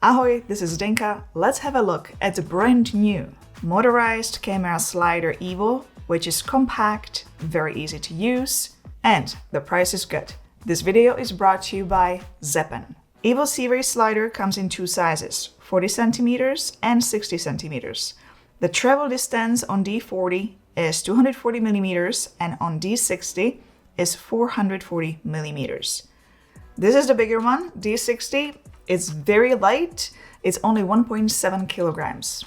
Ahoy, this is Zdenka. Let's have a look at the brand new motorized camera slider Evo, which is compact, very easy to use, and the price is good. This video is brought to you by Zeapon. Evo series slider comes in two sizes, 40 centimeters and 60 centimeters. The travel distance on D40 is 240 millimeters and on D60 is 440 millimeters. This is the bigger one, D60. It's very light, it's only 1.7 kilograms.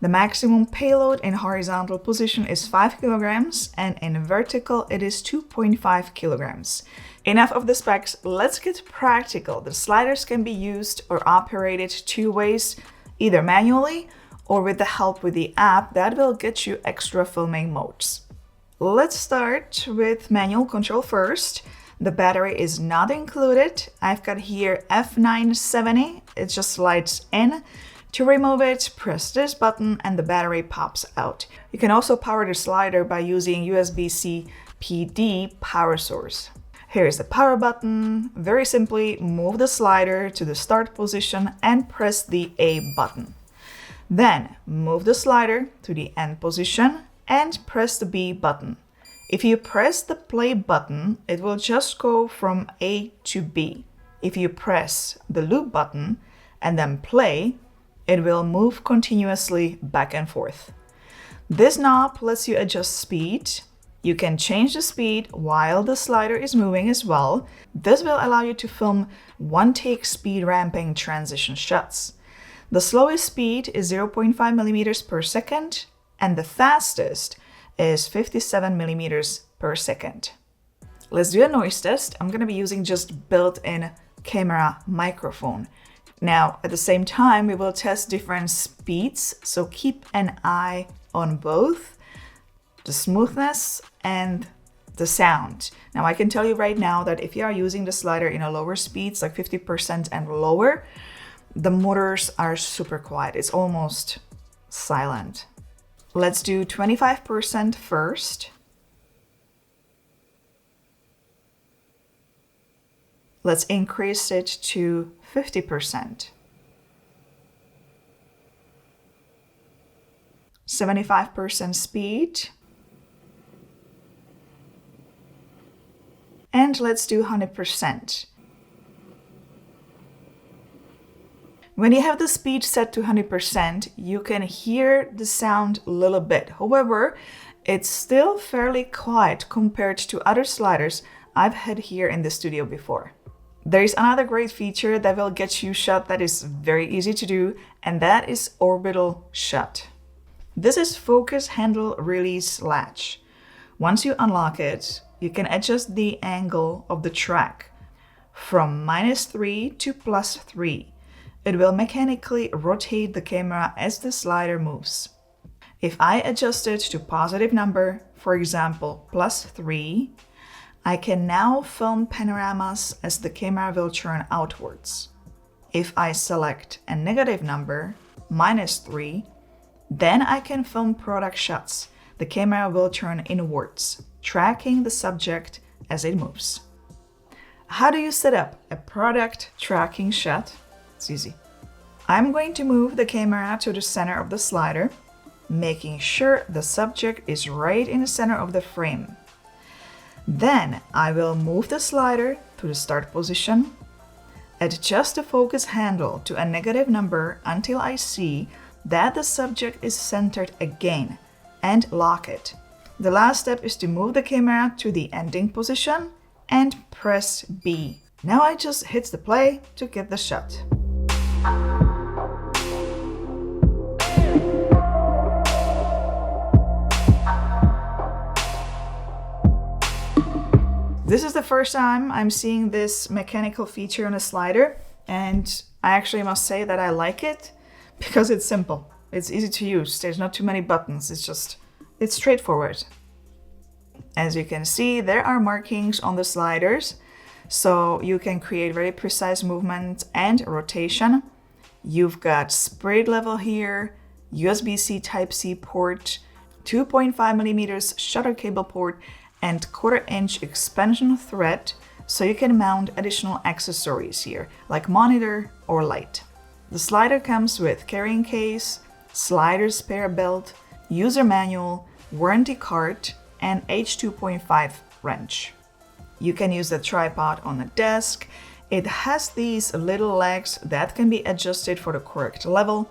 The maximum payload in horizontal position is 5 kilograms and in vertical it is 2.5 kilograms. Enough of the specs, let's get practical. The sliders can be used or operated two ways, either manually or with the help with the app that will get you extra filming modes. Let's start with manual control first. The battery is not included. I've got here F970. It just slides in. To remove it, press this button and the battery pops out. You can also power the slider by using USB-C PD power source. Here's the power button. Very simply, move the slider to the start position and press the A button. Then move the slider to the end position and press the B button. If you press the play button, it will just go from A to B. If you press the loop button and then play, it will move continuously back and forth. This knob lets you adjust speed. You can change the speed while the slider is moving as well. This will allow you to film one-take speed ramping transition shots. The slowest speed is 0.5 millimeters per second and the fastest is 57 millimeters per second. Let's do a noise test. I'm going to be using just built-in camera microphone. Now, at the same time, we will test different speeds, so keep an eye on both the smoothness and the sound. Now, I can tell you right now that if you are using the slider in a lower speeds, like 50% and lower, the motors are super quiet. It's almost silent. Let's do 25% first. Let's increase it to 50%. 75% speed. And let's do 100%. When you have the speed set to 100%, you can hear the sound a little bit. However, it's still fairly quiet compared to other sliders I've had here in the studio before. There is another great feature that will get you shot that is very easy to do, and that is Orbital Shot. This is focus handle release latch. Once you unlock it, you can adjust the angle of the track from -3 to +3. It will mechanically rotate the camera as the slider moves. If I adjust it to positive number, for example, +3, I can now film panoramas as the camera will turn outwards. If I select a negative number, -3, then I can film product shots. The camera will turn inwards, tracking the subject as it moves. How do you set up a product tracking shot? It's easy. I'm going to move the camera to the center of the slider, making sure the subject is right in the center of the frame. Then I will move the slider to the start position, adjust the focus handle to a negative number until I see that the subject is centered again, and lock it. The last step is to move the camera to the ending position and press B. Now I just hit the play to get the shot. This is the first time I'm seeing this mechanical feature on a slider, and I actually must say that I like it because it's simple. It's easy to use. There's not too many buttons. It's straightforward. As you can see, there are markings on the sliders, so you can create very precise movement and rotation. You've got spirit level here, USB-C Type-C port, 2.5 millimeters shutter cable port, and 1/4-inch expansion thread, so you can mount additional accessories here, like monitor or light. The slider comes with carrying case, slider spare belt, user manual, warranty card, and H2.5 wrench. You can use the tripod on the desk. It has these little legs that can be adjusted for the correct level.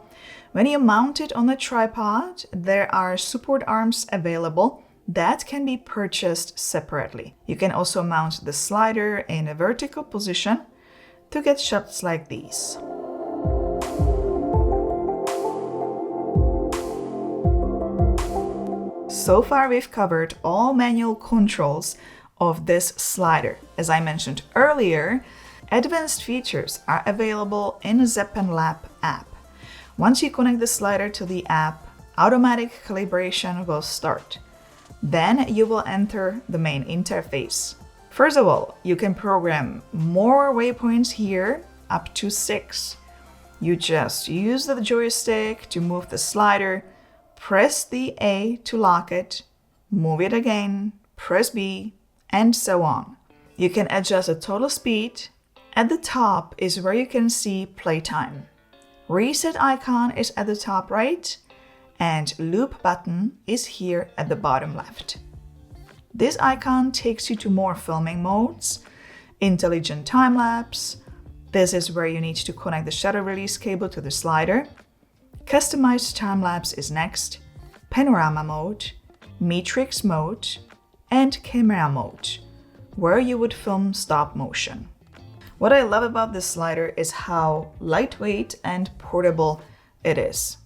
When you mount it on the tripod, there are support arms available that can be purchased separately. You can also mount the slider in a vertical position to get shots like these. So far we've covered all manual controls of this slider. As I mentioned earlier, advanced features are available in the Zeapon Lab app. Once you connect the slider to the app, automatic calibration will start. Then you will enter the main interface. First of all, you can program more waypoints here, up to 6. You just use the joystick to move the slider, press the A to lock it, move it again, press B, and so on. You can adjust the total speed. At the top is where you can see playtime. Reset icon is at the top right, and loop button is here at the bottom left. This icon takes you to more filming modes, intelligent time lapse. This is where you need to connect the shutter release cable to the slider. Customized time lapse is next, panorama mode, matrix mode, and camera mode, where you would film stop motion. What I love about this slider is how lightweight and portable it is.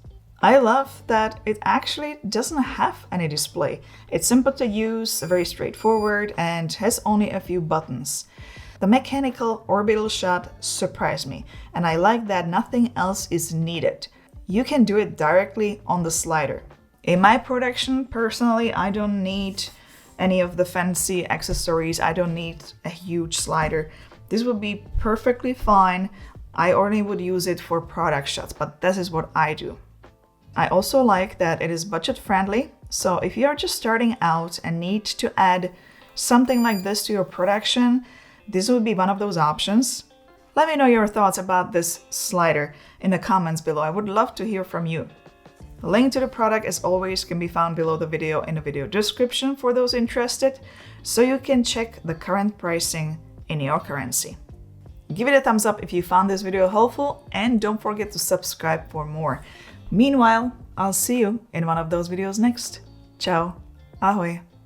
I love that it actually doesn't have any display. It's simple to use, very straightforward, and has only a few buttons. The mechanical Orbital Shot surprised me, and I like that nothing else is needed. You can do it directly on the slider. In my production, personally, I don't need any of the fancy accessories. I don't need a huge slider. This would be perfectly fine. I only would use it for product shots, but this is what I do. I also like that it is budget friendly. So if you are just starting out and need to add something like this to your production, this would be one of those options. Let me know your thoughts about this slider in the comments below. I would love to hear from you. A link to the product, as always, can be found below the video in the video description for those interested, so you can check the current pricing in your currency. Give it a thumbs up if you found this video helpful, and don't forget to subscribe for more. Meanwhile, I'll see you in one of those videos next. Ciao, ahoj.